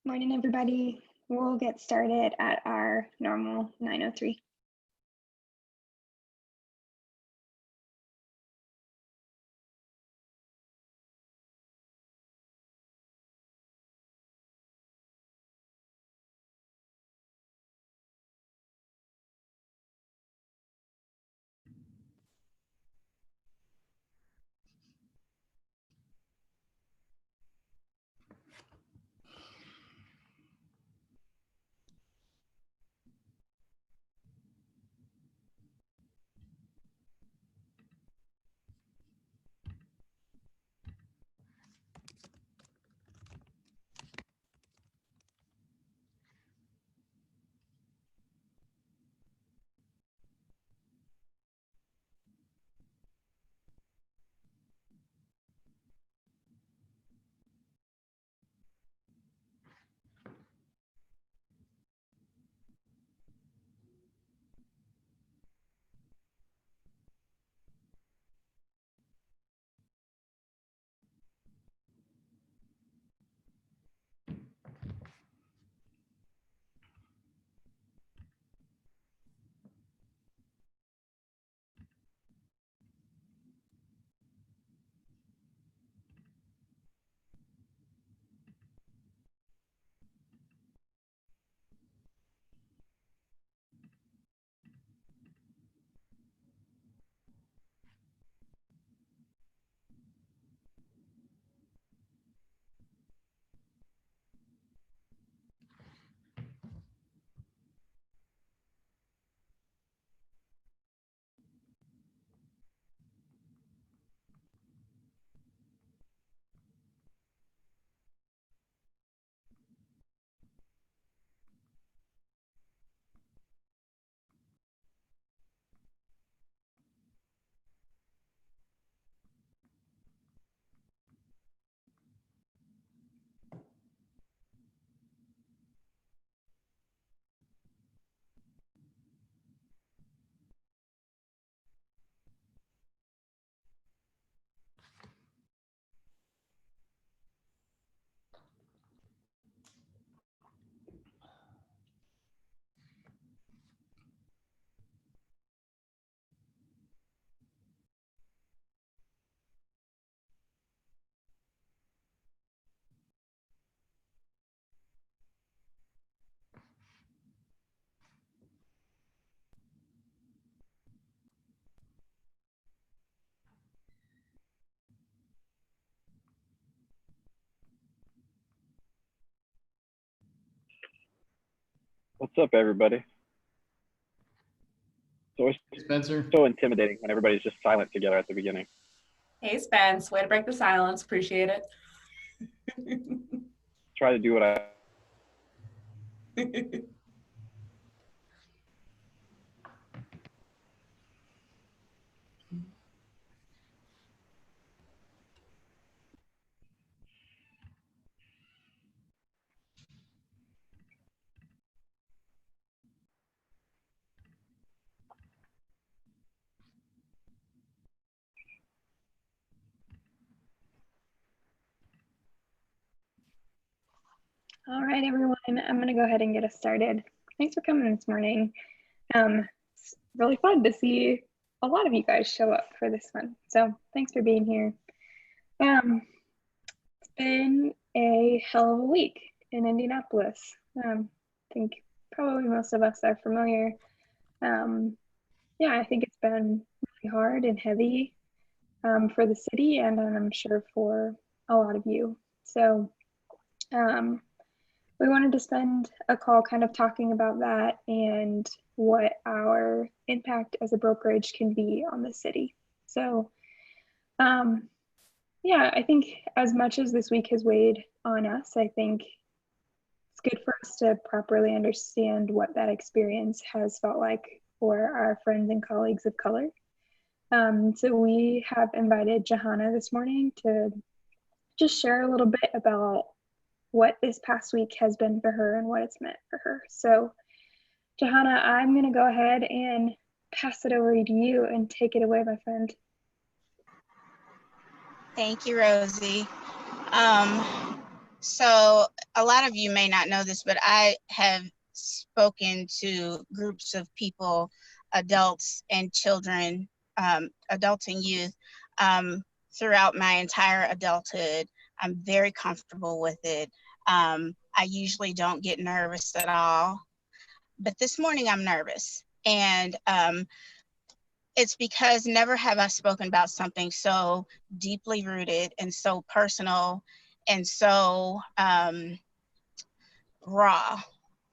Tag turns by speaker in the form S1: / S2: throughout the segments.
S1: Morning, everybody. We'll get started at our normal 9:03.
S2: What's up, everybody? It's always
S3: Spencer.
S2: so intimidating when everybody's just silent together at the beginning.
S4: Hey, Spence. Way to break the silence. Appreciate it.
S2: Try to do what I...
S1: All right, everyone. I'm going to go ahead and get us started. Thanks for coming this morning. It's really fun to see a lot of you guys show up for this one. So thanks for being here. It's been a hell of a week in Indianapolis. I think probably most of us are familiar. Yeah, I think it's been really hard and heavy for the city, and I'm sure for a lot of you. So we wanted to spend a call kind of talking about that and what our impact as a brokerage can be on the city. So yeah, I think as much as this week has weighed on us, I think it's good for us to properly understand what that experience has felt like for our friends and colleagues of color. So we have invited Johanna this morning to just share a little bit about what this past week has been for her and what it's meant for her. So Johanna, I'm going to go ahead and pass it over to you and take it away, my friend.
S5: Thank you, Rosie.
S3: So a lot of you may not know this, but I have spoken to groups of people, adults and children, adults and youth, throughout my entire adulthood. I'm very comfortable with it. I usually don't get nervous at all, but this morning I'm nervous. And it's because never have I spoken about something so deeply rooted and so personal and so raw.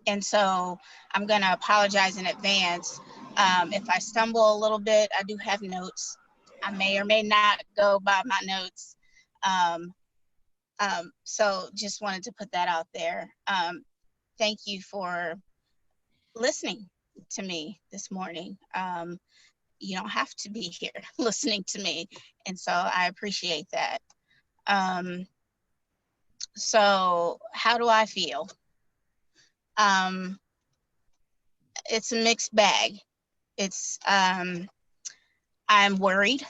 S3: And so I'm going to apologize in advance. If I stumble a little bit, I do have notes. I may or may not go by my notes. So just wanted to put that out there. Thank you for listening to me this morning. You don't have to be here listening to me. And so I appreciate that. So how do I feel? It's a mixed bag. It's, I'm worried.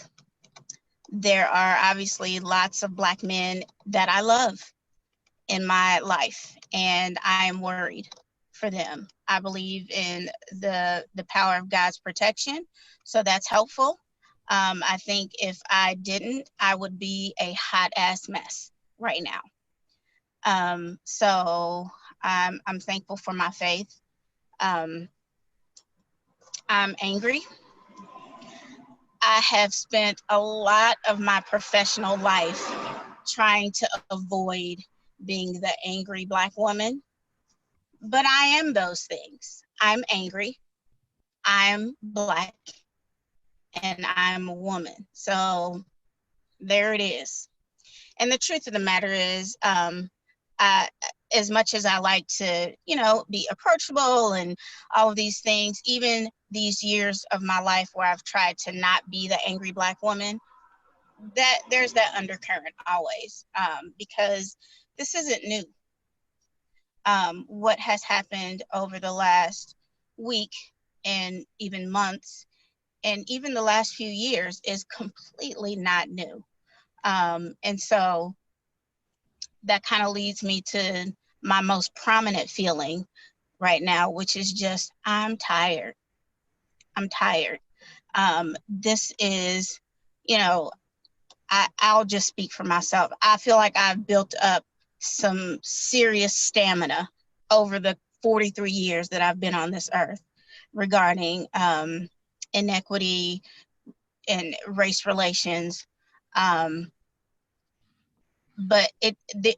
S3: There are obviously lots of Black men that I love in my life, and I'm worried for them. I believe in the power of God's protection, so that's helpful. I think if I didn't, I would be a hot ass mess right now. So I'm thankful for my faith. I'm angry. I have spent a lot of my professional life trying to avoid being the angry Black woman, but I am those things. I'm angry, I'm Black, and I'm a woman. So there it is. And the truth of the matter is, as much as I like to, be approachable and all of these things, even these years of my life where I've tried to not be the angry Black woman, that there's that undercurrent always, because this isn't new. What has happened over the last week and even months and even the last few years is completely not new. And so that kind of leads me to my most prominent feeling right now, which is just, I'm tired. I'm tired. This is, I'll just speak for myself. I feel like I've built up some serious stamina over the 43 years that I've been on this earth regarding inequity and race relations. But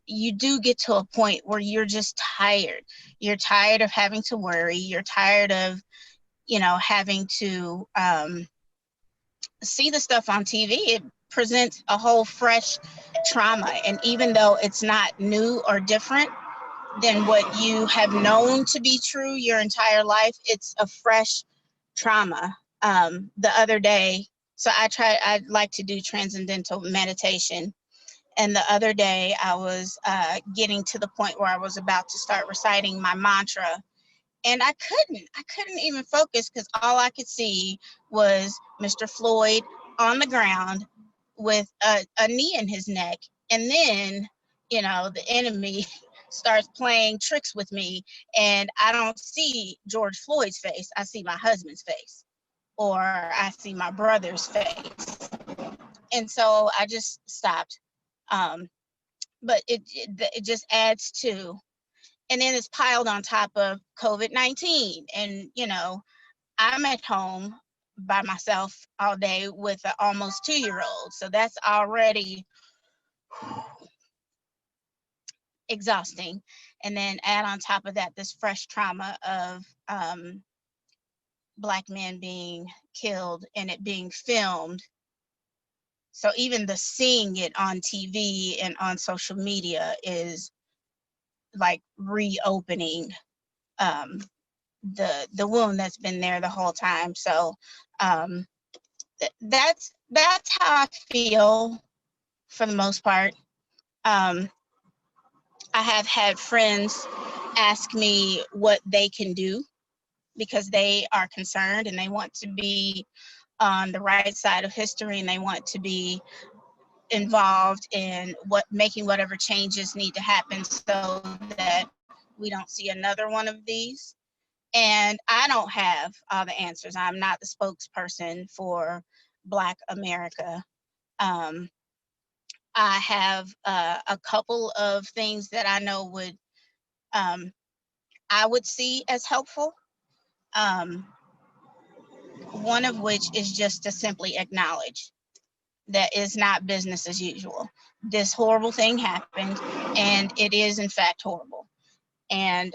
S3: you do get to a point where you're just tired. You're tired of having to worry. You're tired of, having to see the stuff on TV. It presents a whole fresh trauma. And even though it's not new or different than what you have known to be true your entire life, it's a fresh trauma. The other day, so I'd like to do transcendental meditation. And the other day I was getting to the point where I was about to start reciting my mantra, and I couldn't even focus because all I could see was Mr. Floyd on the ground with a knee in his neck. And then, the enemy starts playing tricks with me, and I don't see George Floyd's face. I see my husband's face, or I see my brother's face. And so I just stopped. But it just adds to, and then it's piled on top of COVID-19. And, I'm at home by myself all day with an almost 2-year-old. So that's already exhausting. And then add on top of that, this fresh trauma of Black men being killed and it being filmed. So even the seeing it on TV and on social media is like reopening the wound that's been there the whole time. So that's how I feel for the most part. I have had friends ask me what they can do because they are concerned and they want to be on the right side of history, and they want to be involved in making whatever changes need to happen so that we don't see another one of these. And I don't have all the answers. I'm not the spokesperson for Black America. I have a couple of things that I know I would see as helpful. One of which is just to simply acknowledge that it's not business as usual. This horrible thing happened, and it is in fact horrible. And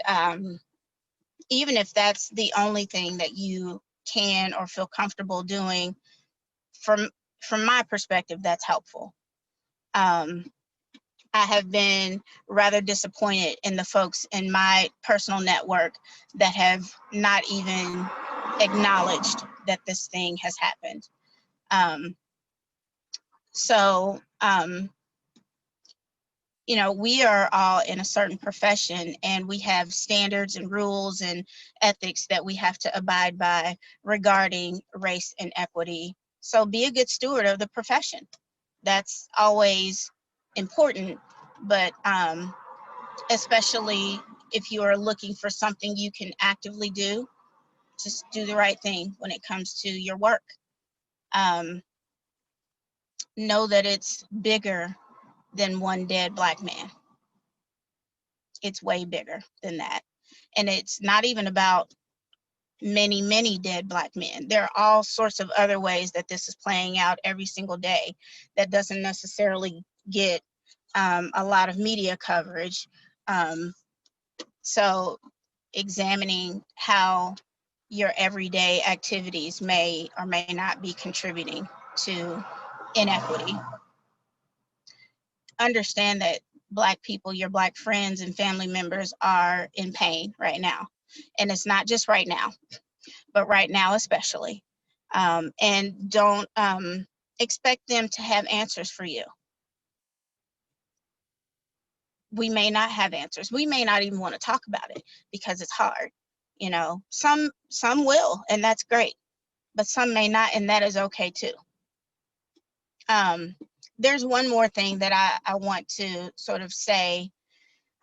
S3: even if that's the only thing that you can or feel comfortable doing, from my perspective, that's helpful. I have been rather disappointed in the folks in my personal network that have not even acknowledged that this thing has happened. You know, we are all in a certain profession, and we have standards and rules and ethics that we have to abide by regarding race and equity. So be a good steward of the profession. That's always important, but especially if you are looking for something you can actively do, just do the right thing when it comes to your work. Know that it's bigger than one dead Black man. It's way bigger than that. And it's not even about many, many dead Black men. There are all sorts of other ways that this is playing out every single day that doesn't necessarily get a lot of media coverage. So examining how your everyday activities may or may not be contributing to inequity. Understand that Black people, your Black friends and family members are in pain right now. And it's not just right now, but right now especially. And don't expect them to have answers for you. We may not have answers. We may not even want to talk about it because it's hard. You know, some will, and that's great, but some may not, and that is okay too. There's one more thing that I want to sort of say.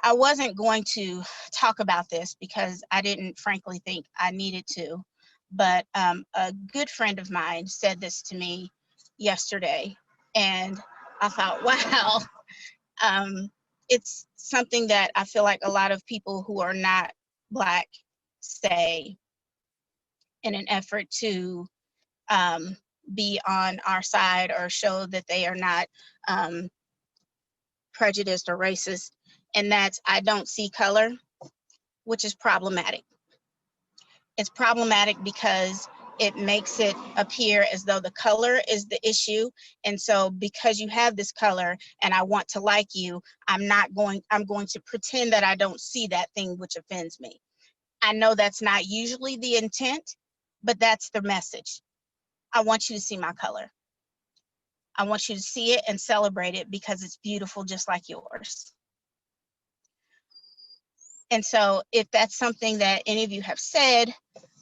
S3: I wasn't going to talk about this because I didn't frankly think I needed to, but a good friend of mine said this to me yesterday, and I thought, wow, it's something that I feel like a lot of people who are not Black say in an effort to be on our side or show that they are not prejudiced or racist, and that's I don't see color, which is problematic. It's problematic because it makes it appear as though the color is the issue. And so because you have this color and I want to like you, I'm going to pretend that I don't see that thing which offends me. I know that's not usually the intent, but that's the message. I want you to see my color. I want you to see it and celebrate it because it's beautiful just like yours. And so if that's something that any of you have said,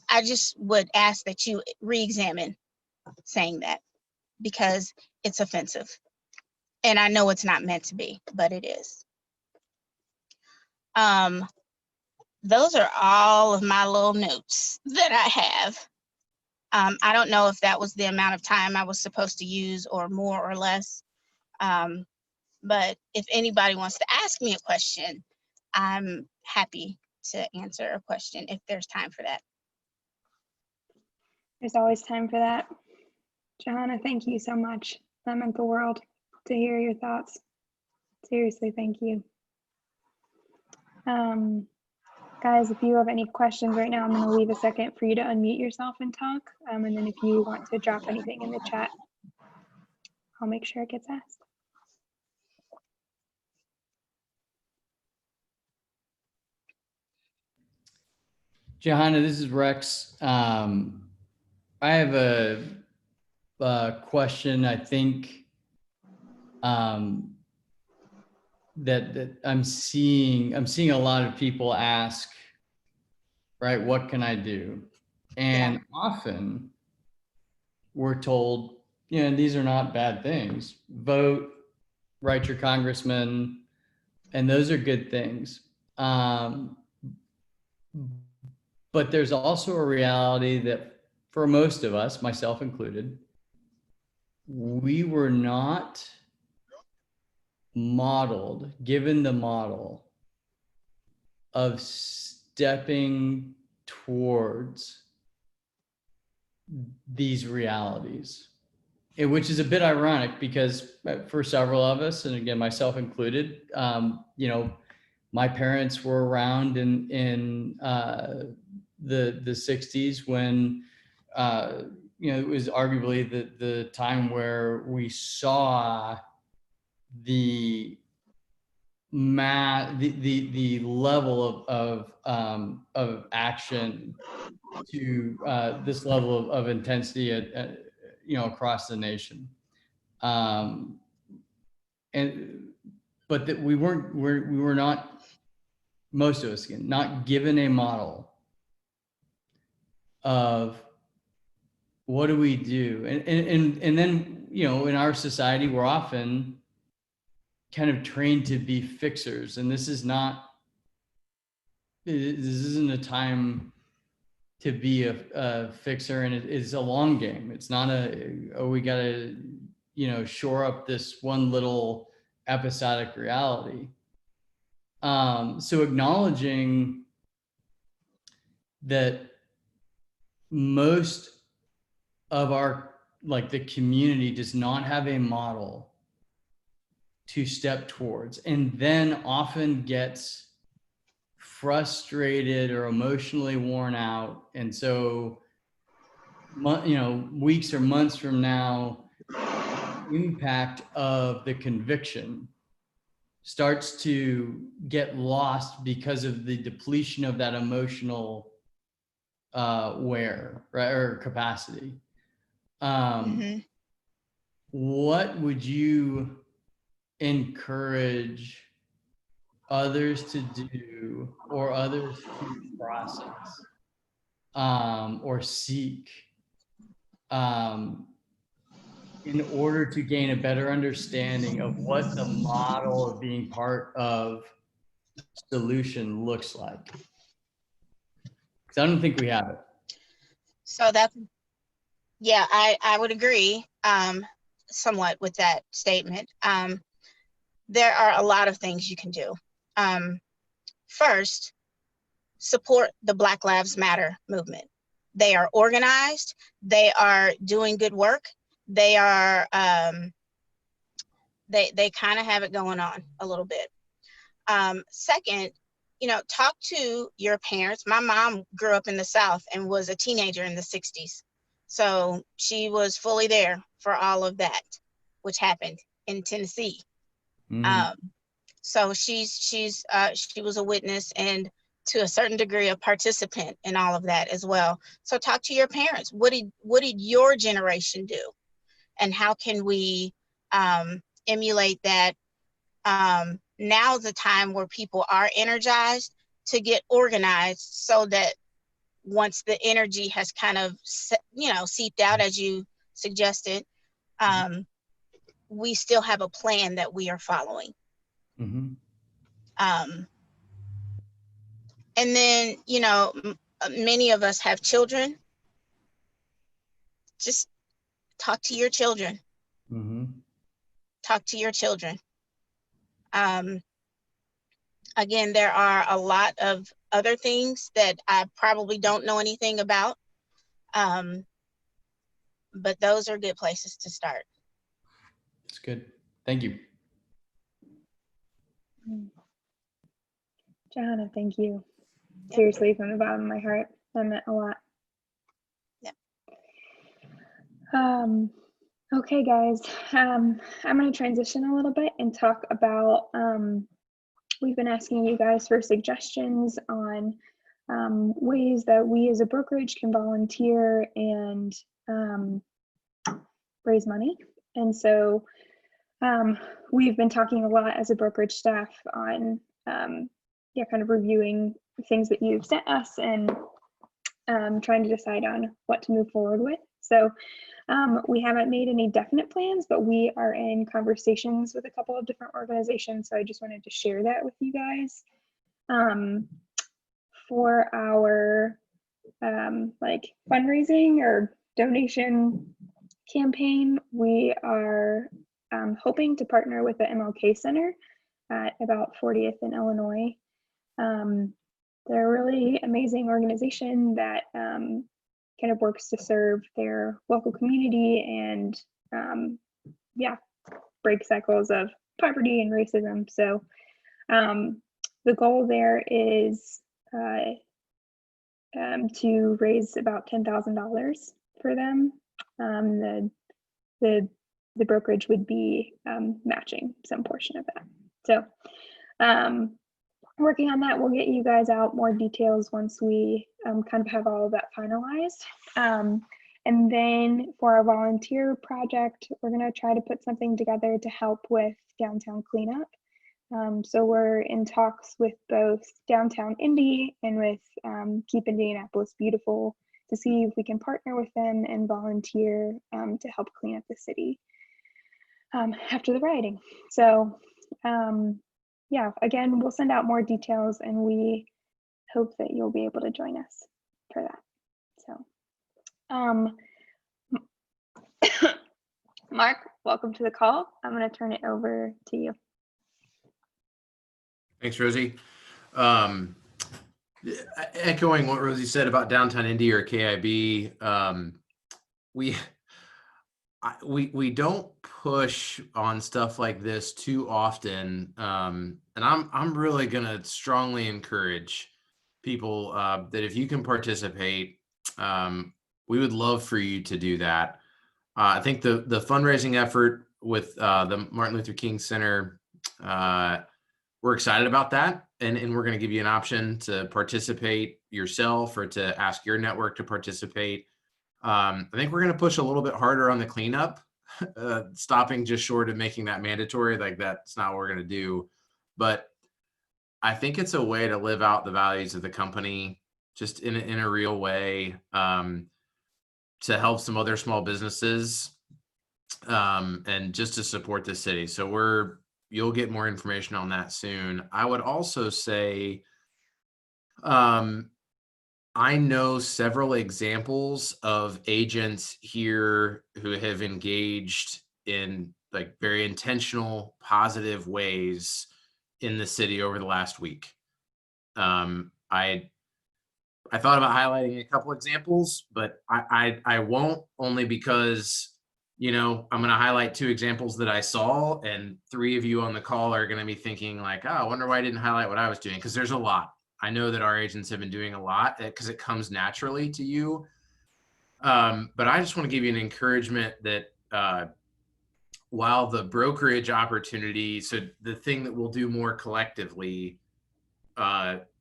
S3: I just would ask that you re-examine saying that because it's offensive. And I know it's not meant to be, but it is. Those are all of my little notes that I have. I don't know if that was the amount of time I was supposed to use or more or less. But if anybody wants to ask me a question, I'm happy to answer a question if there's time for that.
S1: There's always time for that. Johanna, thank you so much. That meant the world to hear your thoughts. Seriously, thank you. Guys, if you have any questions right now, I'm going to leave a second for you to unmute yourself and talk. And then if you want to drop anything in the chat, I'll make sure it gets asked.
S5: Johanna, this is Rex. I have a question. I think that I'm seeing a lot of people ask, right? What can I do? And often we're told, you know, these are not bad things. Vote, write your congressman, and those are good things. But there's also a reality that for most of us, myself included, we were not given the model of stepping towards these realities, which is a bit ironic because for several of us, and again, myself included, my parents were around in the 60s when, it was arguably the time where we saw the level of action to this level of intensity across the nation, but that we were not, most of us again, not given a model of what do we do, and then in our society we're often kind of trained to be fixers, and this isn't a time to be a fixer, and it's a long game. It's not we gotta shore up this one little episodic reality. So acknowledging that most of the community does not have a model to step towards, and then often gets frustrated or emotionally worn out. And so, weeks or months from now, the impact of the conviction starts to get lost because of the depletion of that emotional wear, right, or capacity. What would you encourage others to do, or others to process, or seek, in order to gain a better understanding of what the model of being part of solution looks like? Because I don't think we have it.
S3: So yeah, I would agree somewhat with that statement. There are a lot of things you can do. First, support the Black Lives Matter movement. They are organized. They are doing good work. They are, they kind of have it going on a little bit. Second, talk to your parents. My mom grew up in the South and was a teenager in the 60s. So she was fully there for all of that, which happened in Tennessee. So she was a witness and to a certain degree a participant in all of that as well. So talk to your parents. What did your generation do, and how can we emulate that? Now's the time where people are energized to get organized, so that once the energy has kind of seeped out, as you suggested, we still have a plan that we are following. And then, many of us have children. Just talk to your children. Talk to your children. Again, there are a lot of other things that I probably don't know anything about. But those are good places to start.
S5: That's good. Thank you.
S1: Johanna, thank you. Seriously, from the bottom of my heart, that meant a lot.
S3: Yep.
S1: Okay, guys, I'm going to transition a little bit and talk about, we've been asking you guys for suggestions on ways that we as a brokerage can volunteer and raise money. And so we've been talking a lot as a brokerage staff on kind of reviewing things that you've sent us and trying to decide on what to move forward with. So We haven't made any definite plans, but we are in conversations with a couple of different organizations. So I just wanted to share that with you guys. For our like fundraising or donation campaign, we are hoping to partner with the MLK Center at about 40th in Illinois. They're a really amazing organization that kind of works to serve their local community and yeah, break cycles of poverty and racism. So the goal there is to raise about $10,000 for them. The brokerage would be matching some portion of that. So working on that, we'll get you guys out more details once we kind of have all of that finalized. And then for our volunteer project, we're going to try to put something together to help with downtown cleanup. So we're in talks with both Downtown Indy and with Keep Indianapolis Beautiful to see if we can partner with them and volunteer to help clean up the city after the rioting. So yeah, again, we'll send out more details and we hope that you'll be able to join us for that. So Mark, welcome to the call. I'm going to turn it over to you.
S6: Thanks, Rosie. Echoing what Rosie said about Downtown Indy or KIB, we don't push on stuff like this too often, and I'm really gonna strongly encourage people that if you can participate, we would love for you to do that. I think the fundraising effort with the Martin Luther King Center, we're excited about that, and we're going to give you an option to participate yourself or to ask your network to participate. I think we're going to push a little bit harder on the cleanup, stopping just short of making that mandatory. Like that's not what we're going to do. But I think it's a way to live out the values of the company just in a real way, to help some other small businesses, and just to support the city. So you'll get more information on that soon. I would also say, I know several examples of agents here who have engaged in like very intentional, positive ways in the city over the last week. I thought about highlighting a couple examples, but I won't, only because, you know, I'm going to highlight 2 examples that I saw, and 3 of you on the call are going to be thinking like, oh, I wonder why I didn't highlight what I was doing, because there's a lot. I know that our agents have been doing a lot because it comes naturally to you. But I just want to give you an encouragement that while the brokerage opportunity, so the thing that we'll do more collectively,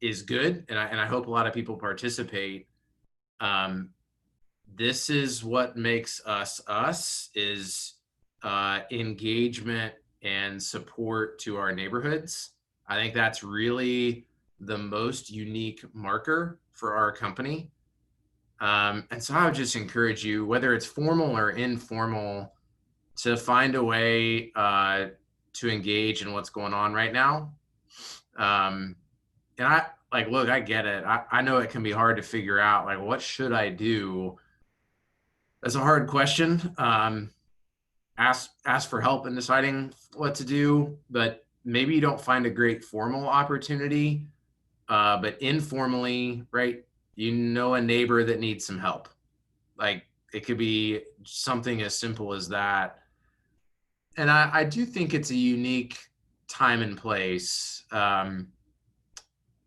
S6: is good, and I hope a lot of people participate. This is what makes us is engagement and support to our neighborhoods. I think that's really the most unique marker for our company. And so I would just encourage you, whether it's formal or informal, to find a way to engage in what's going on right now. And look, I get it. I know it can be hard to figure out, like, what should I do? That's a hard question. Ask for help in deciding what to do, but maybe you don't find a great formal opportunity, but informally, right? You know, a neighbor that needs some help. Like, it could be something as simple as that. And I do think it's a unique time and place.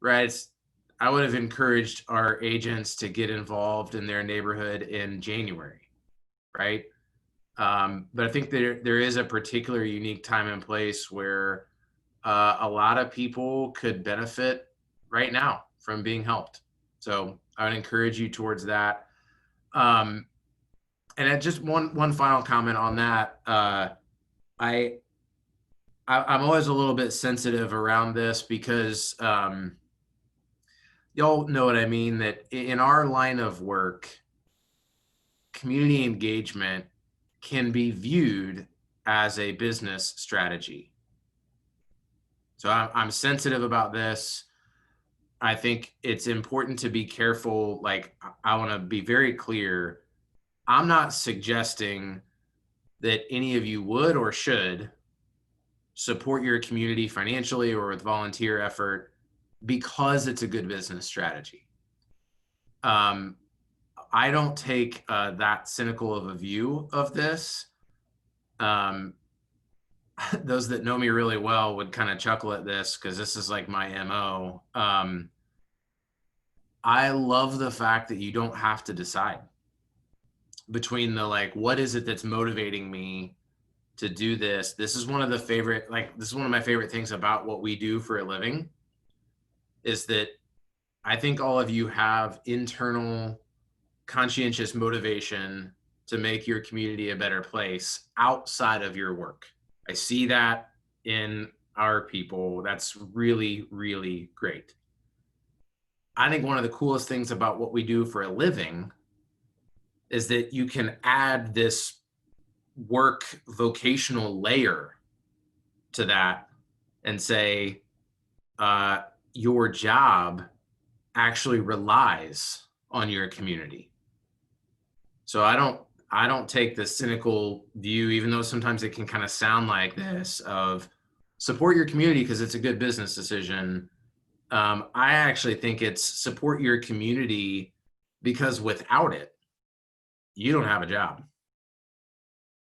S6: Right. I would have encouraged our agents to get involved in their neighborhood in January. Right. But I think there is a particular unique time and place where a lot of people could benefit right now from being helped. So I would encourage you towards that. And just one final comment on that. I'm always a little bit sensitive around this because y'all know what I mean, that in our line of work, community engagement can be viewed as a business strategy. So I'm sensitive about this. I think it's important to be careful. Like, I want to be very clear. I'm not suggesting that any of you would or should support your community financially or with volunteer effort because it's a good business strategy. I don't take that cynical of a view of this. Those that know me really well would kind of chuckle at this because this is like my MO. I love the fact that you don't have to decide between the, like, what is it that's motivating me to do this? This is one of my favorite things about what we do for a living, is that I think all of you have internal conscientious motivation to make your community a better place outside of your work. I see that in our people. That's really, really great. I think one of the coolest things about what we do for a living is that you can add this work vocational layer to that and say, your job actually relies on your community. So I don't take the cynical view, even though sometimes it can kind of sound like this, of support your community because it's a good business decision. I actually think it's support your community because without it, you don't have a job.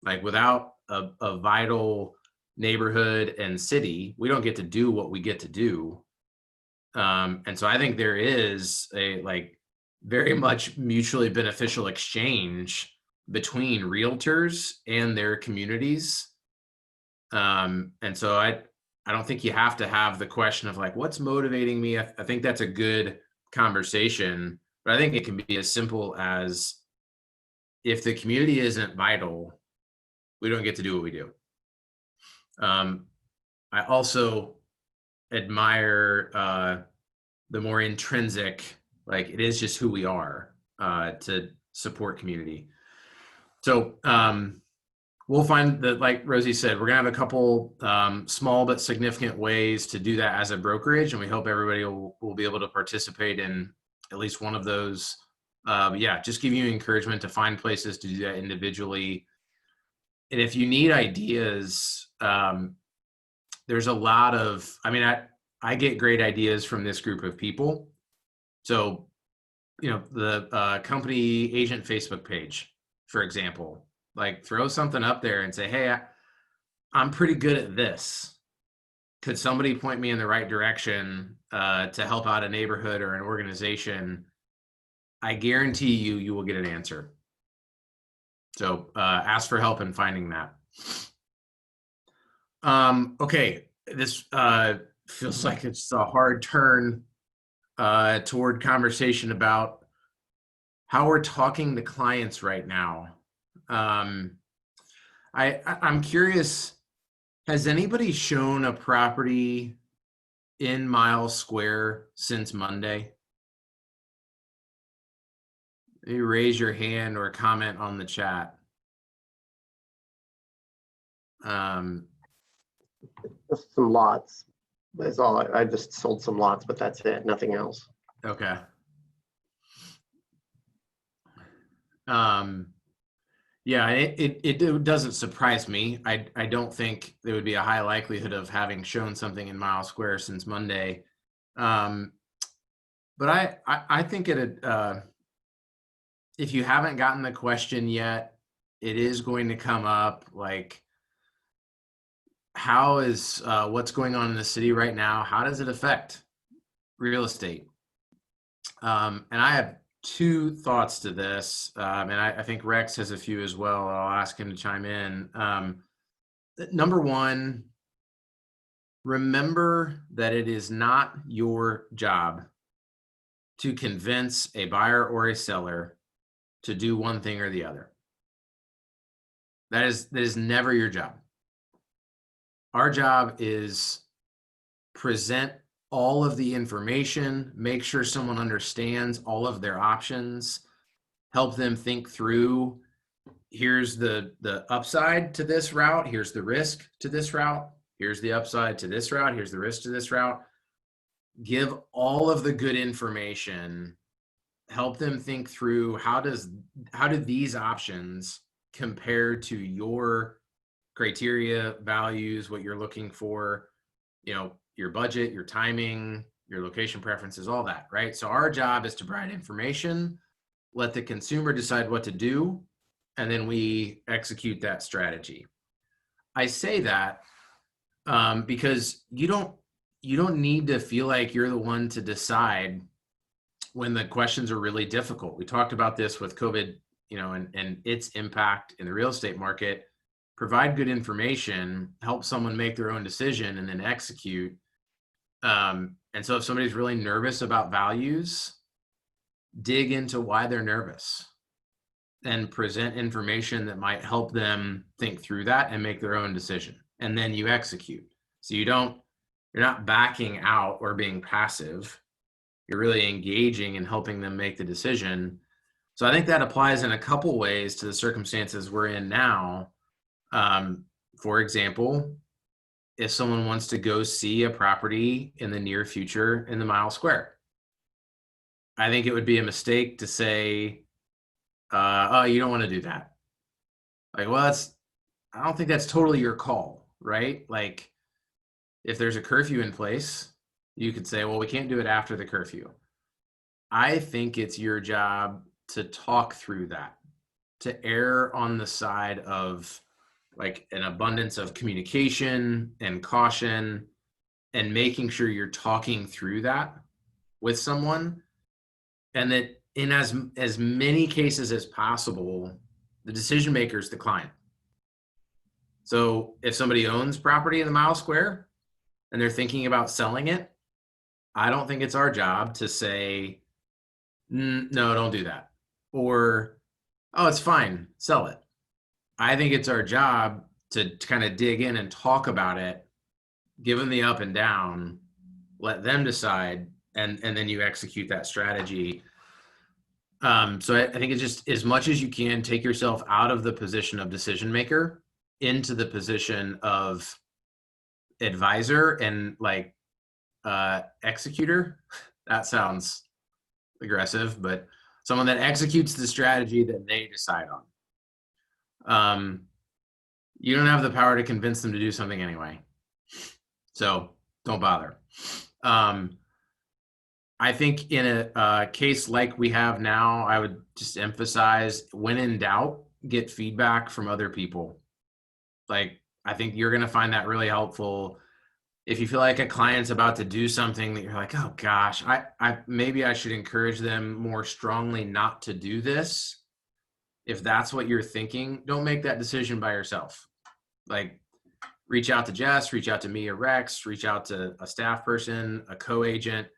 S6: Like, without a vital neighborhood and city, we don't get to do what we get to do. And so I think there is a, like, very much mutually beneficial exchange between realtors and their communities. And so I don't think you have to have the question of, like, what's motivating me? I think that's a good conversation, but I think it can be as simple as, if the community isn't vital, we don't get to do what we do. I also admire the more intrinsic, like, it is just who we are to support community. So we'll find that, like Rosie said, we're gonna have a couple small but significant ways to do that as a brokerage, and we hope everybody will be able to participate in at least one of those. Yeah, just give you encouragement to find places to do that individually. And if you need ideas, there's a lot of, I get great ideas from this group of people. So, the company agent Facebook page, for example, like, throw something up there and say, hey, I'm pretty good at this. Could somebody point me in the right direction to help out a neighborhood or an organization? I guarantee you will get an answer. So ask for help in finding that. Okay, this feels like it's a hard turn toward conversation about how we're talking to clients right now. I'm curious, has anybody shown a property in Miles Square since Monday? Maybe raise your hand or comment on the chat.
S7: Just some lots. That's all. I just sold some lots, but that's it. Nothing else.
S6: Okay. Yeah, it doesn't surprise me. I don't think there would be a high likelihood of having shown something in Miles Square since Monday. But I think if you haven't gotten the question yet, it is going to come up, like, how is what's going on in the city right now? How does it affect real estate? And I have two thoughts to this, and I think Rex has a few as well. I'll ask him to chime in. Number one, remember that it is not your job to convince a buyer or a seller to do one thing or the other. That is never your job. Our job is present all of the information, make sure someone understands all of their options, help them think through, here's the upside to this route, here's the risk to this route, here's the upside to this route, here's the risk to this route. Give all of the good information, help them think through how do these options compare to your criteria, values, what you're looking for, your budget, your timing, your location preferences, all that, right? So our job is to provide information, let the consumer decide what to do, and then we execute that strategy. I say that because you don't need to feel like you're the one to decide when the questions are really difficult. We talked about this with COVID, and its impact in the real estate market. Provide good information, help someone make their own decision, and then execute. And so if somebody's really nervous about values, dig into why they're nervous and present information that might help them think through that and make their own decision. And then you execute. So you're not backing out or being passive. You're really engaging and helping them make the decision. So I think that applies in a couple ways to the circumstances we're in now. For example, if someone wants to go see a property in the near future in the Mile Square, I think it would be a mistake to say, oh, you don't want to do that. Like, well, I don't think that's totally your call, right? Like, if there's a curfew in place, you could say, well, we can't do it after the curfew. I think it's your job to talk through that, to err on the side of like an abundance of communication and caution, and making sure you're talking through that with someone, and that in as many cases as possible, the decision maker is the client. So if somebody owns property in the Mile Square and they're thinking about selling it, I don't think it's our job to say, no, don't do that. Or, oh, it's fine, sell it. I think it's our job to kind of dig in and talk about it, give them the up and down, let them decide, and then you execute that strategy. So I think it's just, as much as you can, take yourself out of the position of decision maker into the position of advisor and like executor. That sounds aggressive, but someone that executes the strategy that they decide on. You don't have the power to convince them to do something anyway, so don't bother. I think in a case like we have now, I would just emphasize, when in doubt, get feedback from other people. Like, I think you're going to find that really helpful. If you feel like a client's about to do something that you're like, oh gosh, maybe I should encourage them more strongly not to do this. If that's what you're thinking, don't make that decision by yourself. Like, reach out to Jess, reach out to me or Rex, reach out to a staff person, a co-agent,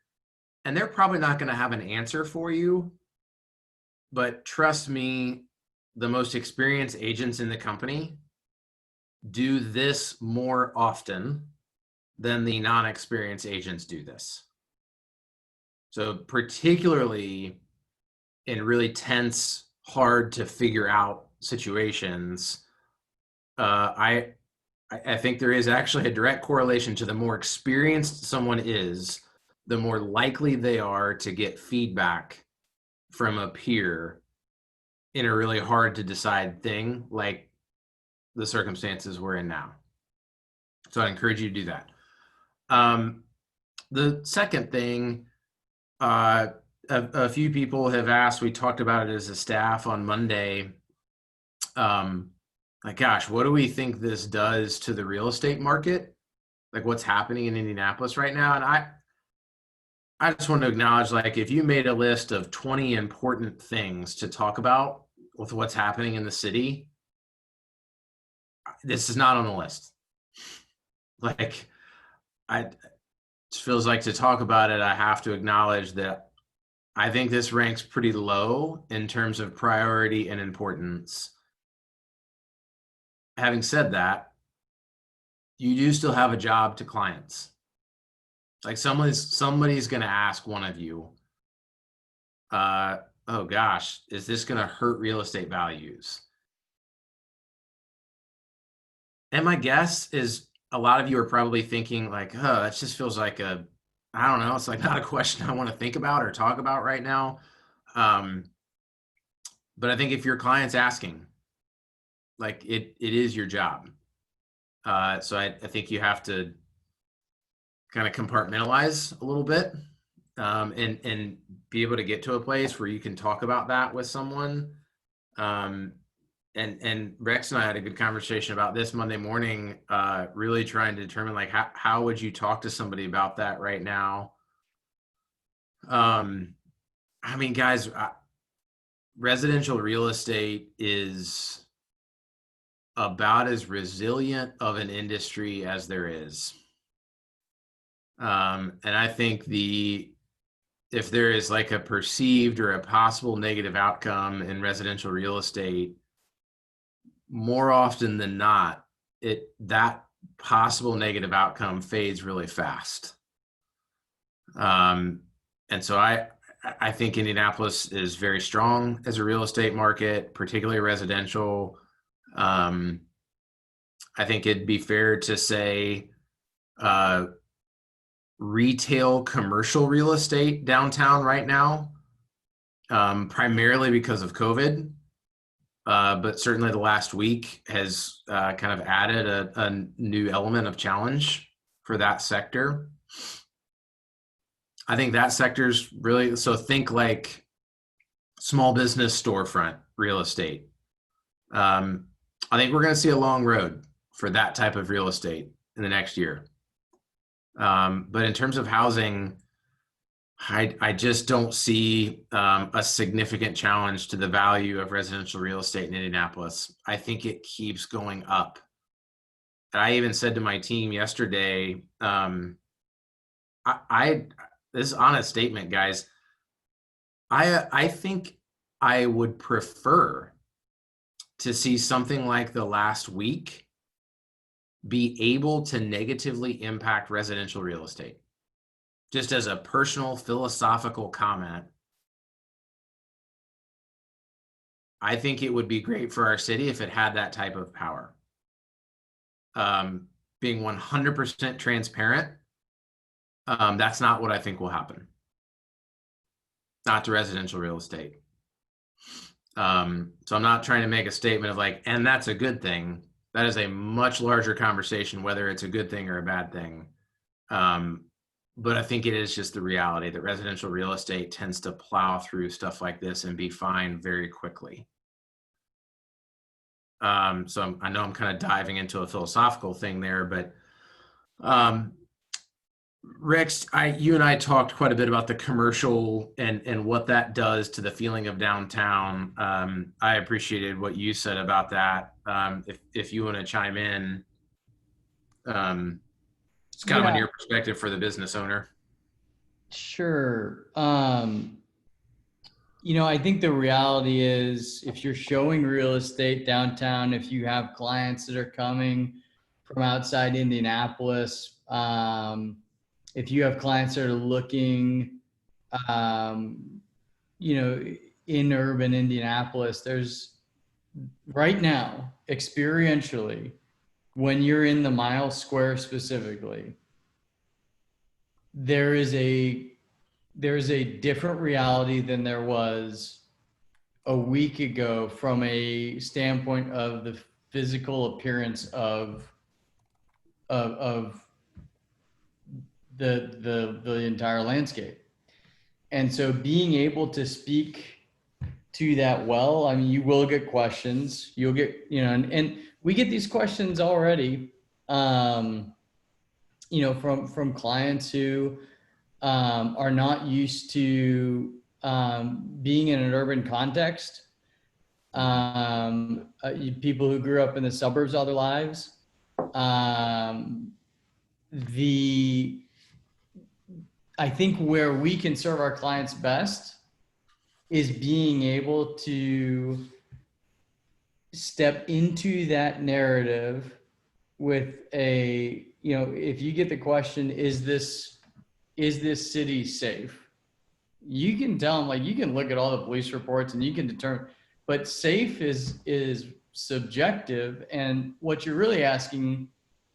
S6: and they're probably not going to have an answer for you. But trust me, the most experienced agents in the company do this more often than the non-experienced agents do this. So particularly in really tense, hard to figure out situations, I think there is actually a direct correlation to the more experienced someone is, the more likely they are to get feedback from a peer in a really hard to decide thing, like the circumstances we're in now. So I encourage you to do that. The second thing, a few people have asked, we talked about it as a staff on Monday, like, gosh, what do we think this does to the real estate market? Like, what's happening in Indianapolis right now? And I just want to acknowledge, like, if you made a list of 20 important things to talk about with what's happening in the city, this is not on the list. Like, it feels like, to talk about it, I have to acknowledge that I think this ranks pretty low in terms of priority and importance. Having said that, you do still have a job to clients. Like, somebody's going to ask one of you, oh gosh, is this going to hurt real estate values? And my guess is a lot of you are probably thinking like, oh, that just feels like I don't know, it's like not a question I want to think about or talk about right now. But I think if your client's asking, like it is your job. So I think you have to kind of compartmentalize a little bit, and be able to get to a place where you can talk about that with someone. And Rex and I had a good conversation about this Monday morning, really trying to determine like how would you talk to somebody about that right now? I mean, guys, residential real estate is about as resilient of an industry as there is. And I think if there is like a perceived or a possible negative outcome in residential real estate, more often than not, that possible negative outcome fades really fast. And so I think Indianapolis is very strong as a real estate market, particularly residential. I think it'd be fair to say retail commercial real estate downtown right now, primarily because of COVID. But certainly the last week has kind of added a new element of challenge for that sector. I think that sector's really, so think like small business storefront real estate. I think we're going to see a long road for that type of real estate in the next year. But in terms of housing, I just don't see a significant challenge to the value of residential real estate in Indianapolis. I think it keeps going up. And I even said to my team yesterday, this is an honest statement, guys. I think I would prefer to see something like the last week be able to negatively impact residential real estate. Just as a personal philosophical comment, I think it would be great for our city if it had that type of power. Being 100% transparent, that's not what I think will happen. Not to residential real estate. So I'm not trying to make a statement of like, and that's a good thing. That is a much larger conversation, whether it's a good thing or a bad thing. But I think it is just the reality that residential real estate tends to plow through stuff like this and be fine very quickly. So I know I'm kind of diving into a philosophical thing there, but Rex, you and I talked quite a bit about the commercial and what that does to the feeling of downtown. I appreciated what you said about that. If you want to chime in, it's kind of on your perspective for the business owner.
S5: Sure. I think the reality is if you're showing real estate downtown, if you have clients that are coming from outside Indianapolis, if you have clients that are looking, in urban Indianapolis, there's right now, experientially, when you're in the mile square specifically, there is a different reality than there was a week ago from a standpoint of the physical appearance of the entire landscape. And so being able to speak to that well, I mean, you will get questions, you'll get, and we get these questions already, from clients who are not used to being in an urban context, people who grew up in the suburbs all their lives. I think where we can serve our clients best is being able to step into that narrative with if you get the question, is this city safe? you can tell them, like, you can look at all the police reports and you can determine, but safe is subjective. And what you're really asking,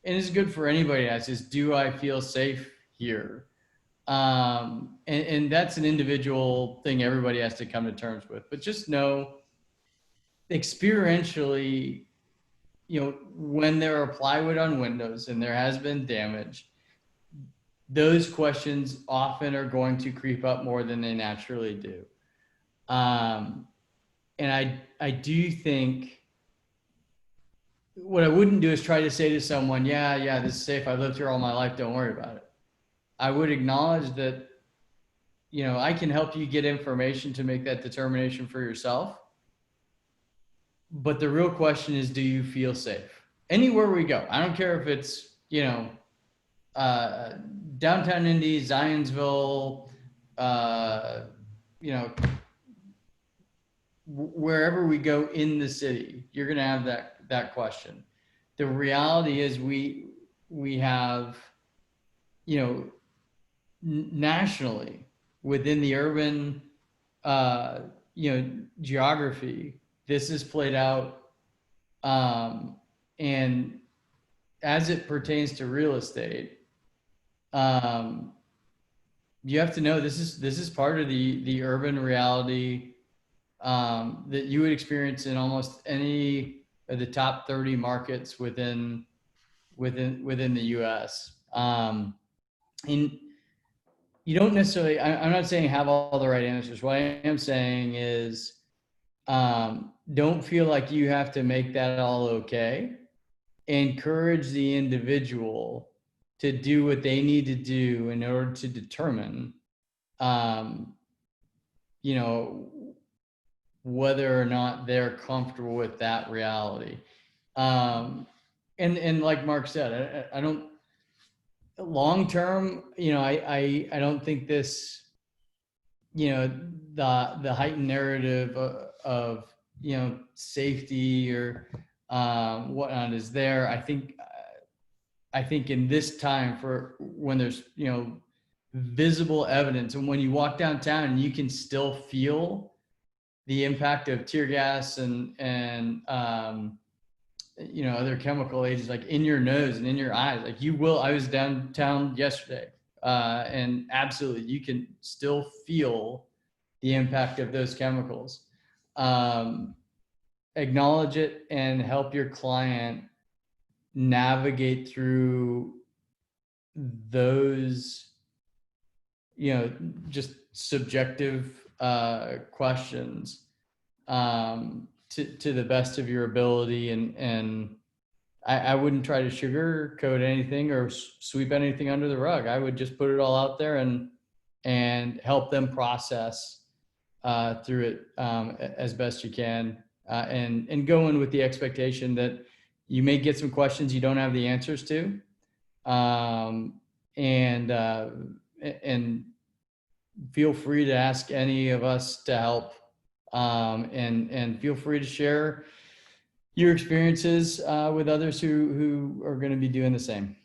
S5: and it's good for anybody to ask, is, do I feel safe here? And that's an individual thing everybody has to come to terms with. But just know, experientially, when there are plywood on windows and there has been damage, those questions often are going to creep up more than they naturally do. And I do think what I wouldn't do is try to say to someone, yeah, this is safe. I lived here all my life. Don't worry about it. I would acknowledge that, I can help you get information to make that determination for yourself. But the real question is, do you feel safe? Anywhere we go. I don't care if it's, downtown Indy, Zionsville, wherever we go in the city, you're going to have that question. The reality is we have, nationally within the urban, geography, this is played out. And as it pertains to real estate, you have to know this is part of the urban reality that you would experience in almost any of the top 30 markets within the US. And you don't necessarily, I'm not saying have all the right answers. What I am saying is, don't feel like you have to make that all okay. Encourage the individual to do what they need to do in order to determine, whether or not they're comfortable with that reality. And like Mark said, I don't, long term, I don't think this, the heightened narrative of safety or whatnot is there. I think in this time, for when there's visible evidence, and when you walk downtown and you can still feel the impact of tear gas and other chemical agents, like in your nose and in your eyes, like you will. I was downtown yesterday, and absolutely, you can still feel the impact of those chemicals. Acknowledge it and help your client navigate through those, just subjective questions to the best of your ability. And I wouldn't try to sugarcoat anything or sweep anything under the rug. I would just put it all out there and help them process through it as best you can, and go in with the expectation that you may get some questions you don't have the answers to, and feel free to ask any of us to help, and feel free to share your experiences with others who are going to be doing the same.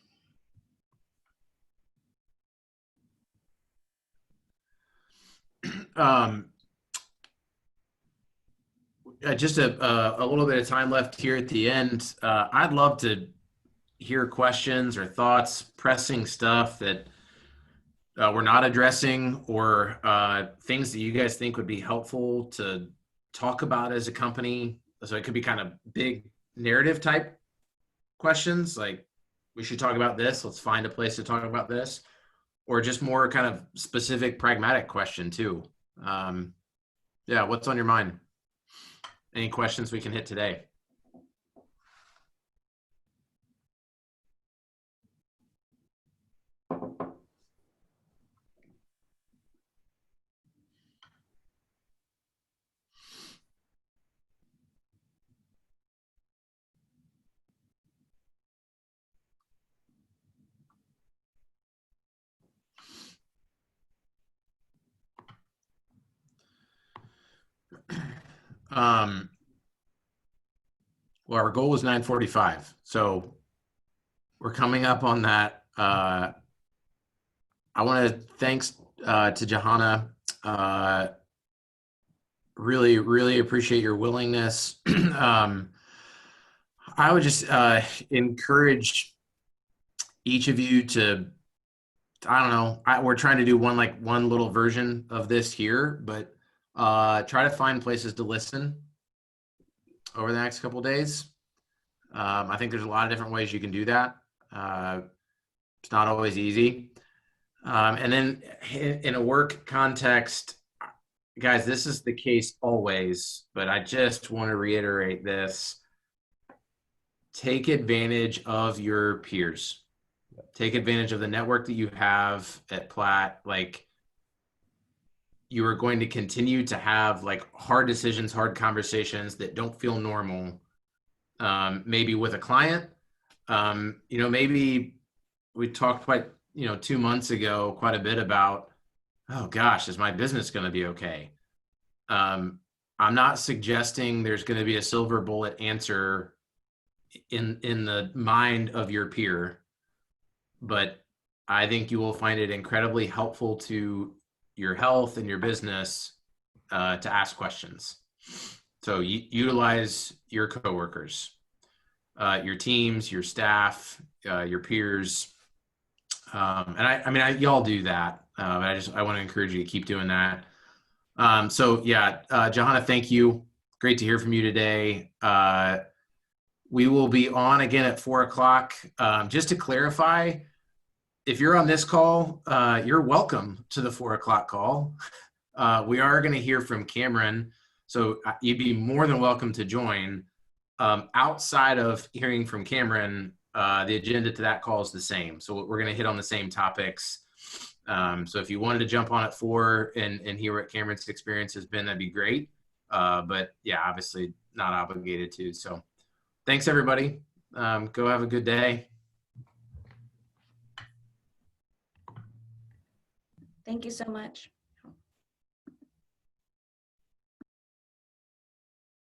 S6: Just a little bit of time left here at the end. I'd love to hear questions or thoughts, pressing stuff that we're not addressing, or things that you guys think would be helpful to talk about as a company. So it could be kind of big narrative type questions, like we should talk about this, let's find a place to talk about this, or just more kind of specific pragmatic question too. Yeah, what's on your mind? Any questions we can hit today? Well, our goal was 9:45, so we're coming up on that. I want to thanks to Johanna Really, really appreciate your willingness. I would just encourage each of you to, I don't know, we're trying to do one little version of this here, but try to find places to listen over the next couple of days. I think there's a lot of different ways you can do that. It's not always easy. And then in a work context, guys, this is the case always, but I just want to reiterate this. Take advantage of your peers. Take advantage of the network that you have at Platt. Like, you are going to continue to have like hard decisions, hard conversations that don't feel normal. Maybe with a client, maybe we talked quite, 2 months ago, quite a bit about, oh gosh, is my business going to be okay? I'm not suggesting there's going to be a silver bullet answer in the mind of your peer, but I think you will find it incredibly helpful to your health and your business to ask questions. So utilize your coworkers, your teams, your staff, your peers. And y'all do that. I want to encourage you to keep doing that. Johanna, thank you. Great to hear from you today. We will be on again at 4:00. Just to clarify, if you're on this call, you're welcome to the 4:00 call. We are going to hear from Cameron, so you'd be more than welcome to join. Outside of hearing from Cameron, the agenda to that call is the same. So we're going to hit on the same topics. So if you wanted to jump on at 4 and hear what Cameron's experience has been, that'd be great. But yeah, obviously not obligated to. So thanks, everybody. Go have a good day.
S8: Thank you so much.